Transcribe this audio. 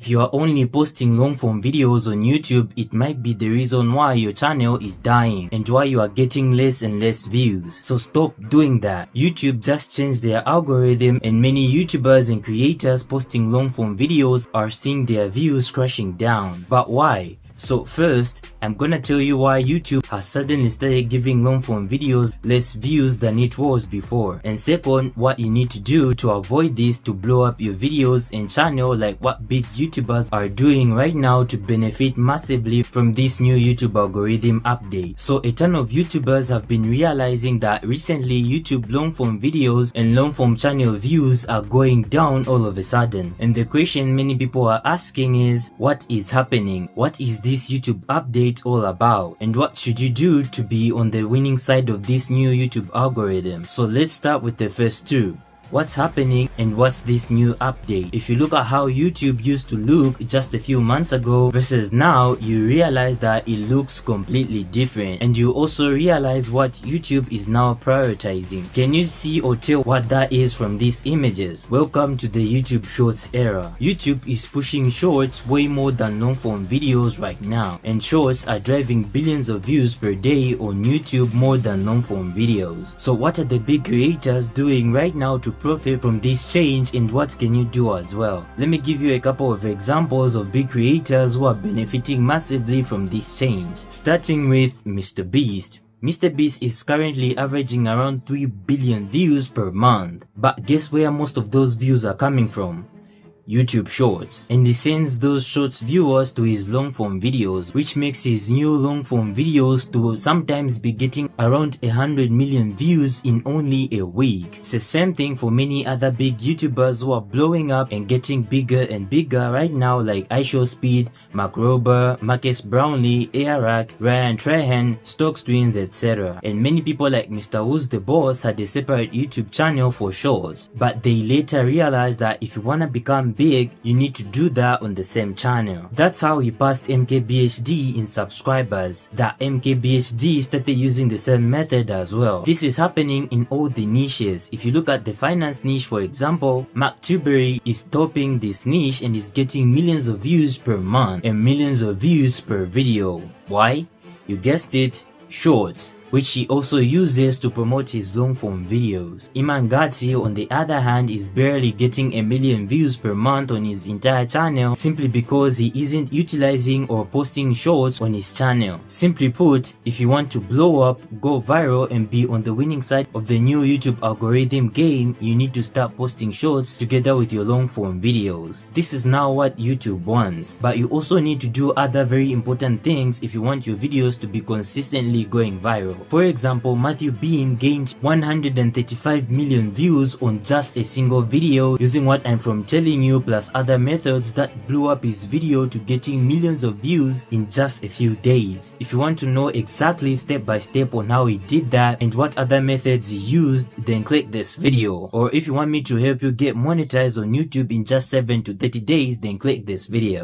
If you are only posting long-form videos on YouTube, it might be the reason why your channel is dying and why you are getting less and less views. So stop doing that. YouTube just changed their algorithm and many YouTubers and creators posting long-form videos are seeing their views crashing down. But why? So first, I'm gonna tell you why YouTube has suddenly started giving long-form videos less views than it was before. And second, what you need to do to avoid this to blow up your videos and channel like what big YouTubers are doing right now to benefit massively from this new YouTube algorithm update. So a ton of YouTubers have been realizing that recently YouTube long-form videos and long-form channel views are going down all of a sudden. And the question many people are asking is, what is happening? What is this YouTube update all about, and what should you do to be on the winning side of this new YouTube algorithm? So let's start with the first two. What's happening and what's this new update? If you look at how YouTube used to look just a few months ago versus now, you realize that it looks completely different, and you also realize what YouTube is now prioritizing. Can you see or tell what that is from these images? Welcome to the YouTube Shorts era. YouTube is pushing Shorts way more than long-form videos right now, and Shorts are driving billions of views per day on YouTube more than long-form videos. So what are the big creators doing right now to profit from this change, and what can you do as well? Let me give you a couple of examples of big creators who are benefiting massively from this change. Starting with Mr. Beast. Mr. Beast is currently averaging around 3 billion views per month. But guess where most of those views are coming from? YouTube Shorts, and he sends those shorts viewers to his long-form videos, which makes his new long-form videos to sometimes be getting around 100 million views in only a week. It's the same thing for many other big YouTubers who are blowing up and getting bigger and bigger right now, like iShowSpeed, Mark Rober, Marcus Brownlee, Arak, Ryan Trahan, Stokes Twins, etc. And many people like Mr. Who's the Boss had a separate YouTube channel for shorts, but they later realized that if you wanna become big, you need to do that on the same channel. That's how he passed MKBHD in subscribers. That MKBHD started using the same method as well. This is happening in all the niches. If you look at the finance niche, for example, Mark Tubery is topping this niche and is getting millions of views per month and millions of views per video. Why? You guessed it, Shorts, which he also uses to promote his long-form videos. Iman Gatti, on the other hand, is barely getting 1 million views per month on his entire channel simply because he isn't utilizing or posting shorts on his channel. Simply put, if you want to blow up, go viral, and be on the winning side of the new YouTube algorithm game, you need to start posting shorts together with your long-form videos. This is now what YouTube wants. But you also need to do other very important things if you want your videos to be consistently going viral. For example, Matthew Bean gained 135 million views on just a single video using what I'm from telling you plus other methods that blew up his video to getting millions of views in just a few days. If you want to know exactly step by step on how he did that and what other methods he used, then click this video. Or if you want me to help you get monetized on YouTube in just 7 to 30 days, then click this video.